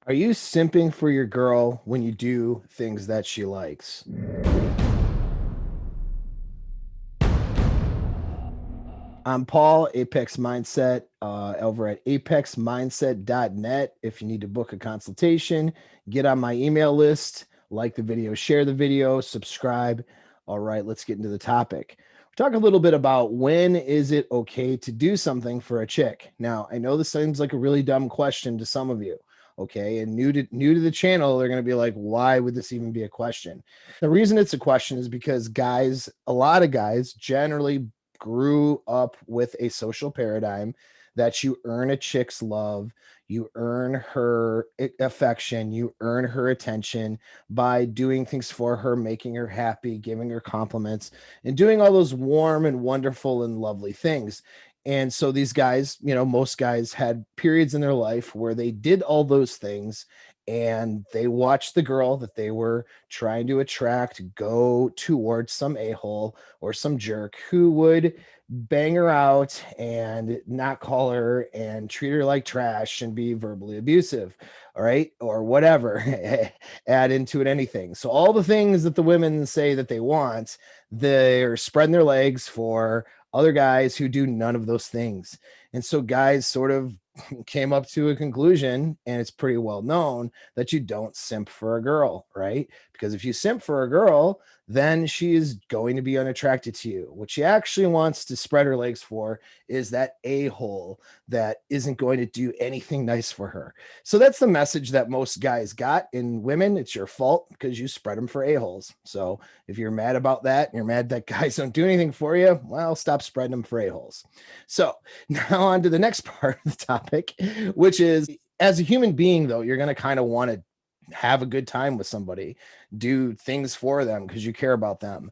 Are you simping for your girl when you do things that she likes? I'm Paul, Apex Mindset, over at apexmindset.net. If you need to book a consultation, get on my email list, like the video, share the video, subscribe. All right, let's get into the topic. We're talking a little bit about when is it okay to do something for a chick. Now, I know this seems like a really dumb question to some of you. Okay, and new to the channel, they're going to be like, why would this even be a question? The reason it's a question is because guys, a lot of guys generally grew up with a social paradigm that you earn a chick's love, you earn her affection, you earn her attention by doing things for her, making her happy, giving her compliments, and doing all those warm and wonderful and lovely things. And so these guys, most guys had periods in their life where they did all those things and they watched the girl that they were trying to attract go towards some a-hole or some jerk who would bang her out and not call her and treat her like trash and be verbally abusive, all right, or whatever. Add into it anything. So all the things that the women say that they want, they're spreading their legs for other guys who do none of those things. And so guys sort of came up to a conclusion, and it's pretty well known, that you don't simp for a girl, right? Because if you simp for a girl, then she is going to be unattracted to you. What she actually wants to spread her legs for is that a-hole that isn't going to do anything nice for her. So that's the message that most guys got. In women, it's your fault because you spread them for a-holes. So if you're mad about that, and you're mad that guys don't do anything for you, well, stop spreading them for a-holes. So now on to the next part of the topic, which is, as a human being, though, you're going to kind of want to have a good time with somebody, do things for them because you care about them.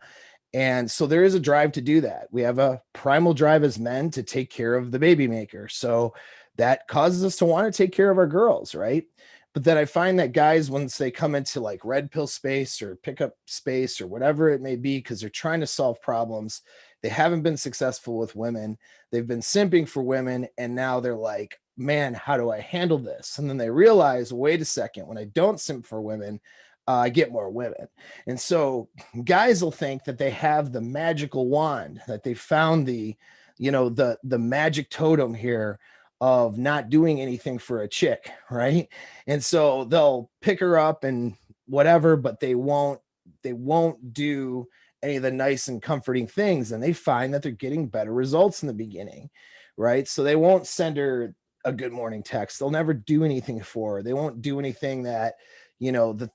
And so there is a drive to do that. We have a primal drive as men to take care of the baby maker. So that causes us to want to take care of our girls, right? But then I find that guys, once they come into like red pill space or pickup space or whatever it may be, because they're trying to solve problems, they haven't been successful with women. They've been simping for women. And now they're like, man, how do I handle this? And then they realize, wait a second, when I don't simp for women, I get more women. And so guys will think that they have the magical wand, that they found the magic totem here of not doing anything for a chick, right? And so they'll pick her up and whatever, but they won't do any of the nice and comforting things, and they find that they're getting better results in the beginning, right? So they won't send her a good morning text. They'll never do anything for her. They won't do anything that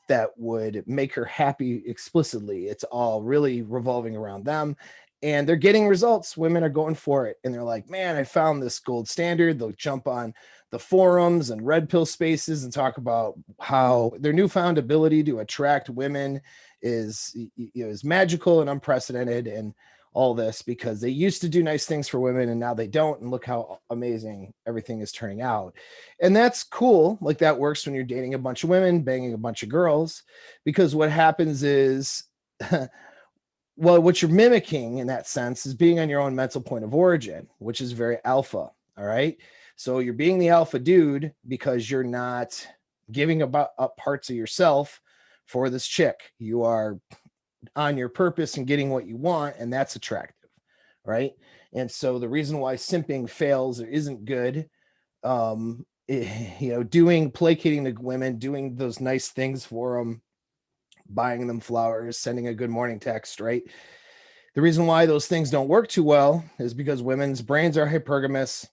that would make her happy explicitly. It's all really revolving around them, and they're getting results. Women are going for it, and they're like, man, I found this gold standard. They'll jump on the forums and red pill spaces and talk about how their newfound ability to attract women is magical and unprecedented, and all this because they used to do nice things for women and now they don't, and look how amazing everything is turning out. And that's cool. Like, that works when you're dating a bunch of women, banging a bunch of girls, because what happens is well, what you're mimicking in that sense is being on your own mental point of origin, which is very alpha. All right, so you're being the alpha dude because you're not giving up parts of yourself for this chick. You are on your purpose and getting what you want, and that's attractive, right? And so the reason why simping fails or isn't good, doing placating to women, doing those nice things for them, buying them flowers, sending a good morning text, right? The reason why those things don't work too well is because women's brains are hypergamous.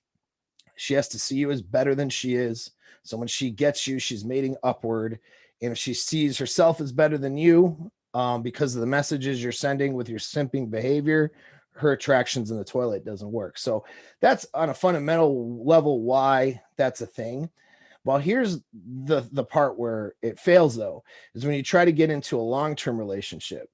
She has to see you as better than she is. So when she gets you, she's mating upward. And if she sees herself as better than you, because of the messages you're sending with your simping behavior, her attractions in the toilet doesn't work. So that's on a fundamental level why that's a thing. Well, here's the part where it fails, though, is when you try to get into a long-term relationship.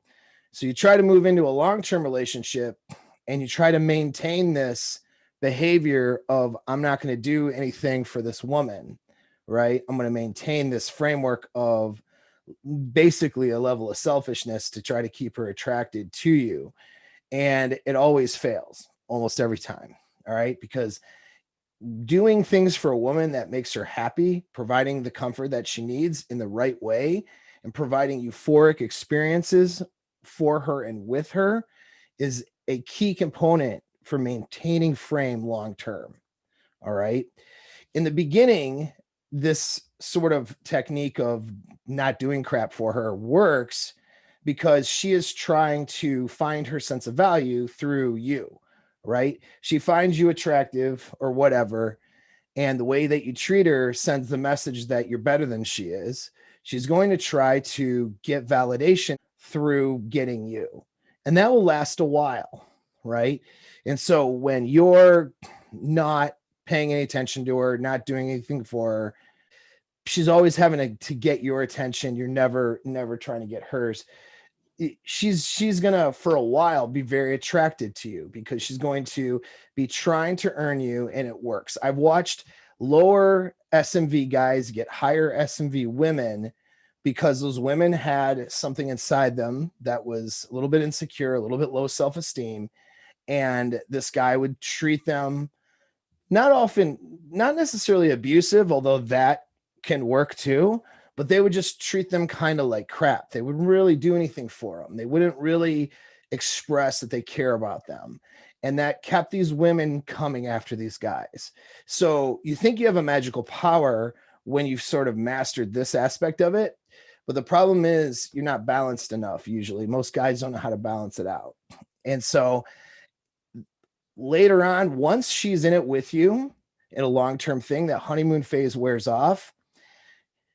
So you try to move into a long-term relationship and you try to maintain this behavior of, I'm not going to do anything for this woman, right? I'm going to maintain this framework of basically a level of selfishness to try to keep her attracted to you. And it always fails almost every time. All right. Because doing things for a woman that makes her happy, providing the comfort that she needs in the right way, and providing euphoric experiences for her and with her is a key component for maintaining frame long term. All right. In the beginning, this sort of technique of not doing crap for her works because she is trying to find her sense of value through you, right? She finds you attractive or whatever, and the way that you treat her sends the message that you're better than she is. She's going to try to get validation through getting you, and that will last a while, right? And so when you're not paying any attention to her, not doing anything for her, she's always having to get your attention. You're never trying to get hers. She's gonna for a while be very attracted to you because she's going to be trying to earn you, and it works. I've watched lower SMV guys get higher SMV women because those women had something inside them that was a little bit insecure, a little bit low self-esteem, and this guy would treat them not often, not necessarily abusive, although that can work too, but they would just treat them kind of like crap. They wouldn't really do anything for them. They wouldn't really express that they care about them. And that kept these women coming after these guys. So you think you have a magical power when you've sort of mastered this aspect of it. But the problem is you're not balanced enough usually. Most guys don't know how to balance it out. And so later on, once she's in it with you in a long-term thing, that honeymoon phase wears off.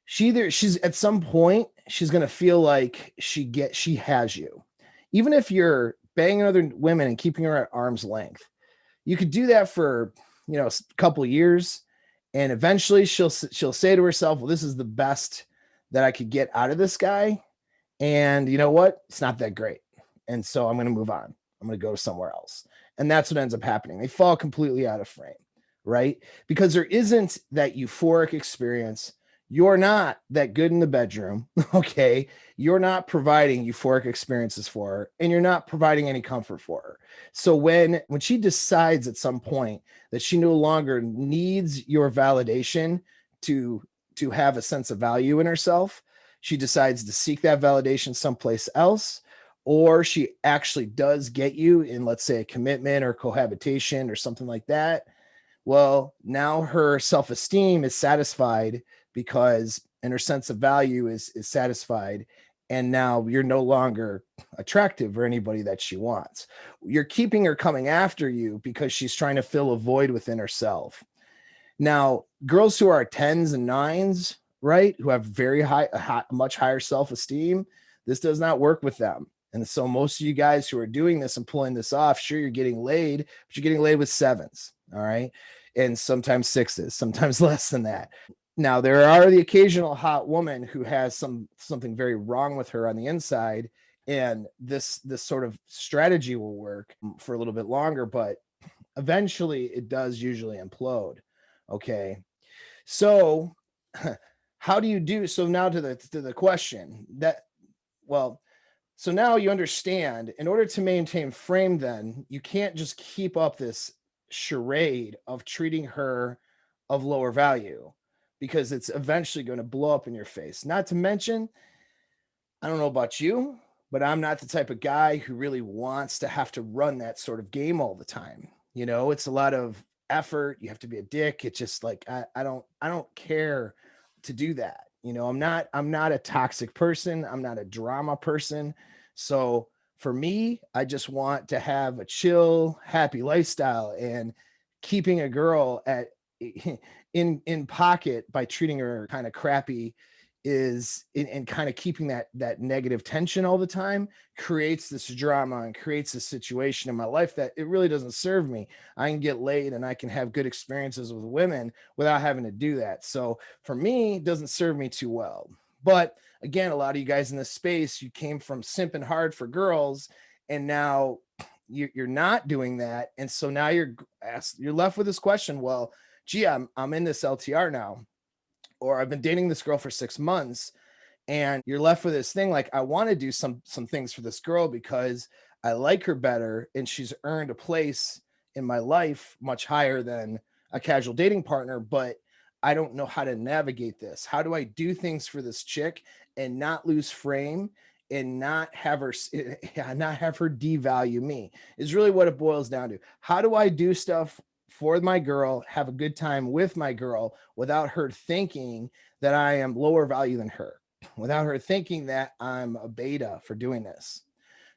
She's at some point, she's going to feel like she has you. Even if you're banging other women and keeping her at arm's length, you could do that for, a couple of years. And eventually she'll say to herself, well, this is the best that I could get out of this guy. And you know what? It's not that great. And so I'm going to move on. I'm going to go somewhere else. And that's what ends up happening. They fall completely out of frame, right? Because there isn't that euphoric experience. You're not that good in the bedroom, okay? You're not providing euphoric experiences for her, and you're not providing any comfort for her. So when she decides at some point that she no longer needs your validation to have a sense of value in herself, she decides to seek that validation someplace else, or she actually does get you in, let's say, a commitment or cohabitation or something like that. Well, now her self-esteem is satisfied and her sense of value is satisfied. And now you're no longer attractive for anybody that she wants. You're keeping her coming after you because she's trying to fill a void within herself. Now, girls who are 10s and 9s, right, who have much higher self-esteem, this does not work with them. And so most of you guys who are doing this and pulling this off, sure, you're getting laid, but you're getting laid with 7s, all right? And sometimes 6s, sometimes less than that. Now, there are the occasional hot woman who has something very wrong with her on the inside, and this sort of strategy will work for a little bit longer, but eventually it does usually implode. Okay. So how do you do? So now to the question so now you understand, in order to maintain frame, then you can't just keep up this charade of treating her of lower value, because it's eventually going to blow up in your face. Not to mention, I don't know about you, but I'm not the type of guy who really wants to have to run that sort of game all the time. It's a lot of effort. You have to be a dick. It's just like, I don't care to do that. I'm not a toxic person. I'm not a drama person. So for me, I just want to have a chill, happy lifestyle, and keeping a girl in pocket by treating her kind of crappy and kind of keeping that negative tension all the time creates this drama and creates a situation in my life that it really doesn't serve me. I can get laid and I can have good experiences with women without having to do that. So for me, it doesn't serve me too well. But again, a lot of you guys in this space, you came from simping hard for girls, and now you're not doing that. And so now you're left with this question. Well, gee, I'm in this LTR now, or I've been dating this girl for 6 months, and you're left with this thing like, I want to do some things for this girl because I like her better and she's earned a place in my life much higher than a casual dating partner, but I don't know how to navigate this. How do I do things for this chick and not lose frame and not have her not have her devalue me? Is really what it boils down to. How do I do stuff for my girl, have a good time with my girl without her thinking that I am lower value than her, without her thinking that I'm a beta for doing this?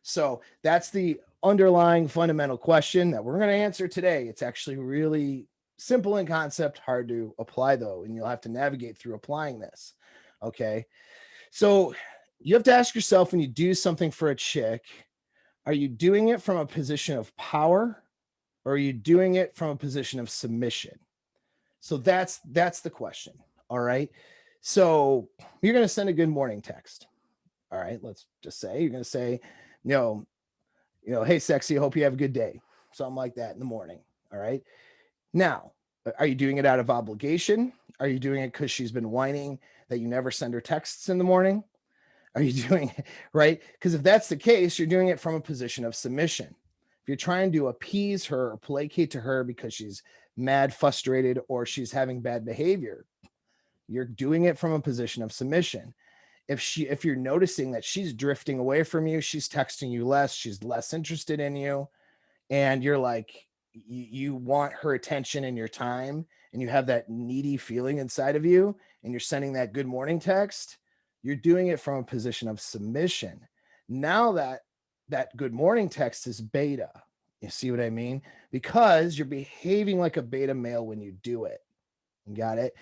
So that's the underlying fundamental question that we're going to answer today. It's actually really simple in concept, hard to apply though, and you'll have to navigate through applying this. Okay. So you have to ask yourself, when you do something for a chick, are you doing it from a position of power, or are you doing it from a position of submission? So that's the question. All right. So you're going to send a good morning text. All right. Let's just say you're going to say, hey, sexy, I hope you have a good day. Something like that in the morning. All right. Now, are you doing it out of obligation? Are you doing it because she's been whining that you never send her texts in the morning? Are you doing it right? Because if that's the case, you're doing it from a position of submission. If you're trying to appease her or placate to her because she's mad, frustrated, or she's having bad behavior, you're doing it from a position of submission. If you're noticing that she's drifting away from you, she's texting you less, she's less interested in you, and you're like, you want her attention and your time, and you have that needy feeling inside of you, and you're sending that good morning text, you're doing it from a position of submission. Now that good morning text is beta. You see what I mean? Because you're behaving like a beta male when you do it. You got it?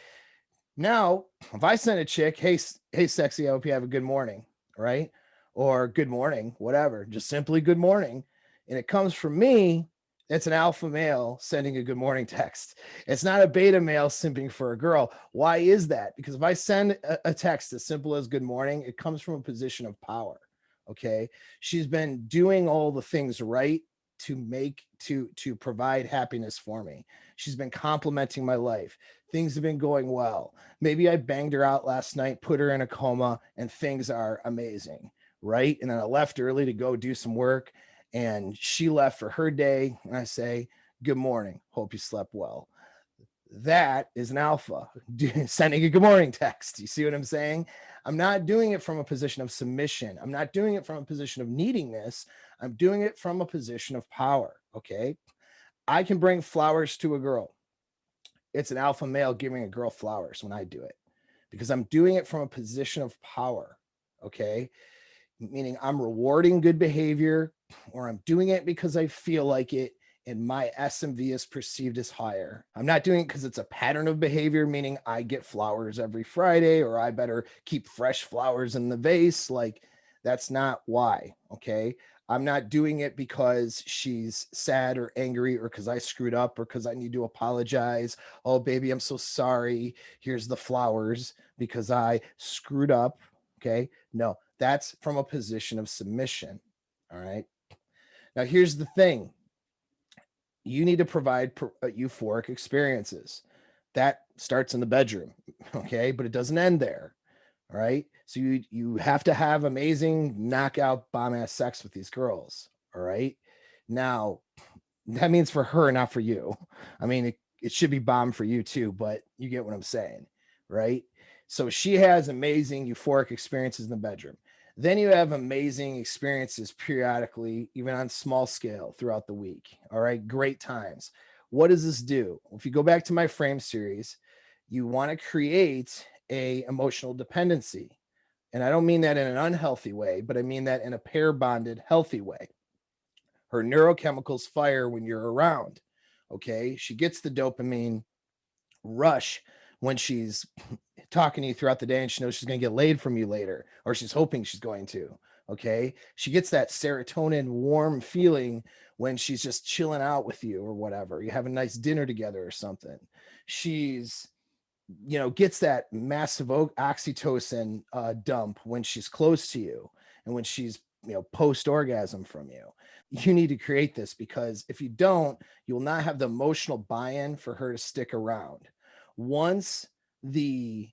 Now, if I send a chick, hey, sexy, I hope you have a good morning, right? Or good morning, whatever, just simply good morning, and it comes from me, it's an alpha male sending a good morning text. It's not a beta male simping for a girl. Why is that? Because if I send a text as simple as good morning, it comes from a position of power. Okay. She's been doing all the things right to provide happiness for me. She's been complimenting my life. Things have been going well. Maybe I banged her out last night, put her in a coma, and things are amazing, right? And then I left early to go do some work, and she left for her day, and I say, good morning, hope you slept well. That is an alpha sending a good morning text. You see what I'm saying? I'm not doing it from a position of submission. I'm not doing it from a position of needing this. I'm doing it from a position of power. Okay. I can bring flowers to a girl. It's an alpha male giving a girl flowers when I do it, because I'm doing it from a position of power. Okay. Meaning I'm rewarding good behavior, or I'm doing it because I feel like it and my SMV is perceived as higher. I'm not doing it because it's a pattern of behavior, meaning I get flowers every Friday, or I better keep fresh flowers in the vase. Like, that's not why. Okay. I'm not doing it because she's sad or angry, or because I screwed up, or because I need to apologize. Oh, baby, I'm so sorry. Here's the flowers because I screwed up. Okay. No, that's from a position of submission. All right. Now, here's the thing. You need to provide euphoric experiences. That starts in the bedroom. Okay. But it doesn't end there. All right. So you have to have amazing knockout bomb ass sex with these girls. All right. Now, that means for her, not for you. I mean, it should be bomb for you too, but you get what I'm saying. Right. So she has amazing euphoric experiences in the bedroom. Then you have amazing experiences periodically, even on small scale throughout the week. All right. Great times. What does this do? If you go back to my frame series, you want to create a emotional dependency. And I don't mean that in an unhealthy way, but I mean that in a pair bonded, healthy way. Her neurochemicals fire when you're around. Okay. She gets the dopamine rush when she's talking to you throughout the day, and she knows she's going to get laid from you later, or she's hoping she's going to. Okay. She gets that serotonin warm feeling when she's just chilling out with you or whatever. You have a nice dinner together or something. She's, gets that massive oxytocin dump when she's close to you, and when she's, post orgasm from you. You need to create this, because if you don't, you'll not have the emotional buy-in for her to stick around. Once the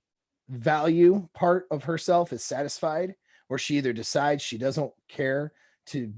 value part of herself is satisfied, where she either decides she doesn't care to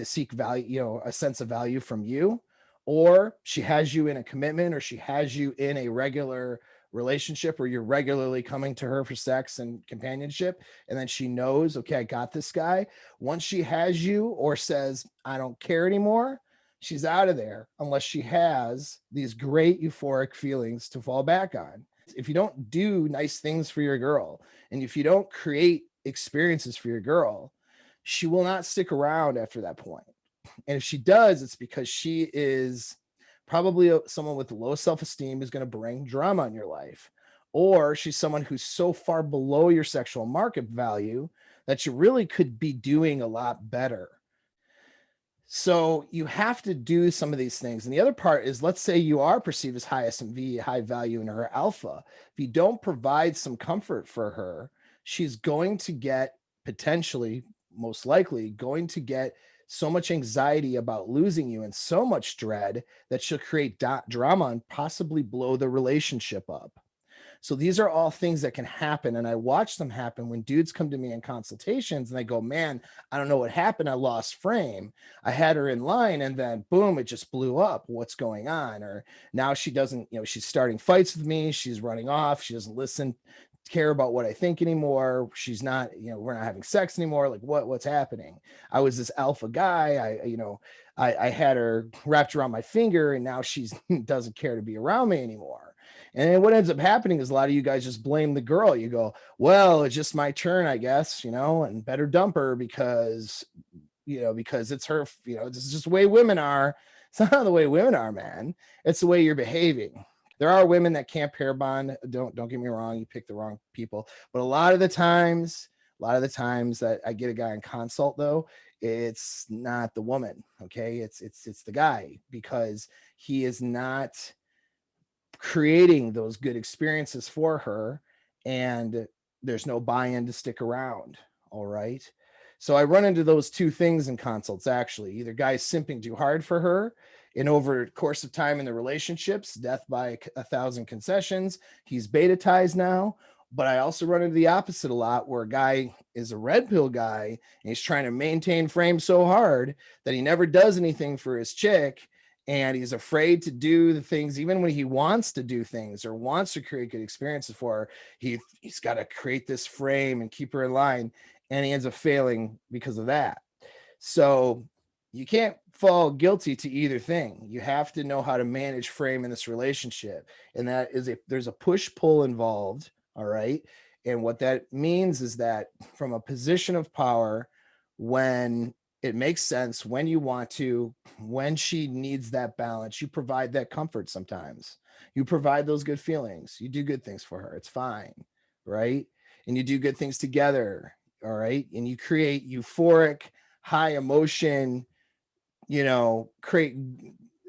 seek value, a sense of value from you, or she has you in a commitment, or she has you in a regular relationship where you're regularly coming to her for sex and companionship, and then she knows, okay, I got this guy. Once she has you or says, I don't care anymore, she's out of there unless she has these great euphoric feelings to fall back on. If you don't do nice things for your girl, and if you don't create experiences for your girl, she will not stick around after that point. And if she does, it's because she is probably someone with low self-esteem who's going to bring drama in your life. Or she's someone who's so far below your sexual market value that you really could be doing a lot better. So you have to do some of these things. And the other part is, let's say you are perceived as high SMV, high value in her alpha. If you don't provide some comfort for her, she's going to get, potentially, most likely, going to get so much anxiety about losing you and so much dread that she'll create drama and possibly blow the relationship up. So these are all things that can happen. And I watch them happen when dudes come to me in consultations and they go, man, I don't know what happened. I lost frame. I had her in line and then boom, it just blew up. What's going on? Or now she doesn't, she's starting fights with me. She's running off. She doesn't care about what I think anymore. She's not, we're not having sex anymore. Like what's happening? I was this alpha guy. I had her wrapped around my finger and now she doesn't care to be around me anymore. And then what ends up happening is a lot of you guys just blame the girl. You go, well, it's just my turn, I guess, and better dump her because it's her, this is just the way women are. It's not the way women are, man. It's the way you're behaving. There are women that can't pair bond. Don't get me wrong. You pick the wrong people. But a lot of the times that I get a guy in consult, though, it's not the woman. Okay. It's the guy, because he is not creating those good experiences for her, and there's no buy-in to stick around. All right. So I run into those two things in consults, actually. Either guys simping too hard for her, and over the course of time in the relationships, death by 1,000 concessions, he's beta-tized now. But I also run into the opposite a lot, where a guy is a red pill guy and he's trying to maintain frame so hard that he never does anything for his chick. And he's afraid to do the things, even when he wants to do things or wants to create good experiences for her. He's got to create this frame and keep her in line. And he ends up failing because of that. So you can't fall guilty to either thing. You have to know how to manage frame in this relationship. And that is, if there's a push-pull involved, all right? And what that means is that from a position of power, when it makes sense, when you want to, when she needs that balance, you provide that comfort sometimes. You provide those good feelings. You do good things for her. It's fine, right? And you do good things together, all right? And you create euphoric, high emotion, create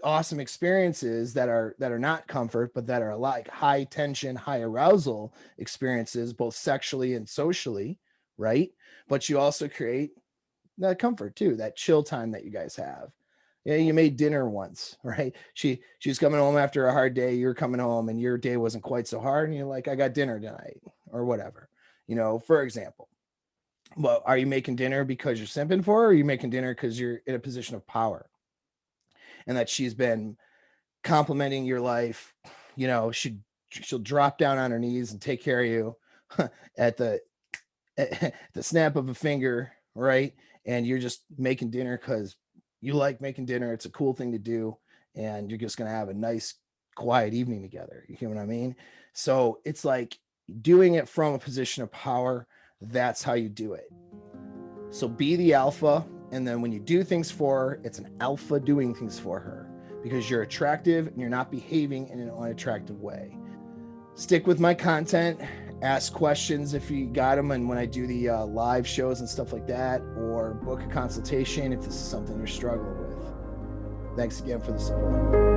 awesome experiences that are not comfort, but that are like high tension, high arousal experiences, both sexually and socially, right? But you also create that comfort too, that chill time that you guys have. Yeah, you made dinner once, right? She's coming home after a hard day. You're coming home and your day wasn't quite so hard, and you're like, I got dinner tonight, or whatever, for example. Well, are you making dinner because you're simping for her, or are you making dinner because you're in a position of power, and that she's been complimenting your life? She'll drop down on her knees and take care of you at the snap of a finger, right? And you're just making dinner because you like making dinner. It's a cool thing to do. And you're just going to have a nice, quiet evening together. You hear what I mean? So it's like doing it from a position of power. That's how you do it. So be the alpha. And then when you do things for her, it's an alpha doing things for her, because you're attractive and you're not behaving in an unattractive way. Stick with my content. Ask questions if you got them, and when I do the live shows and stuff like that, or book a consultation if this is something you're struggling with. Thanks again for the support.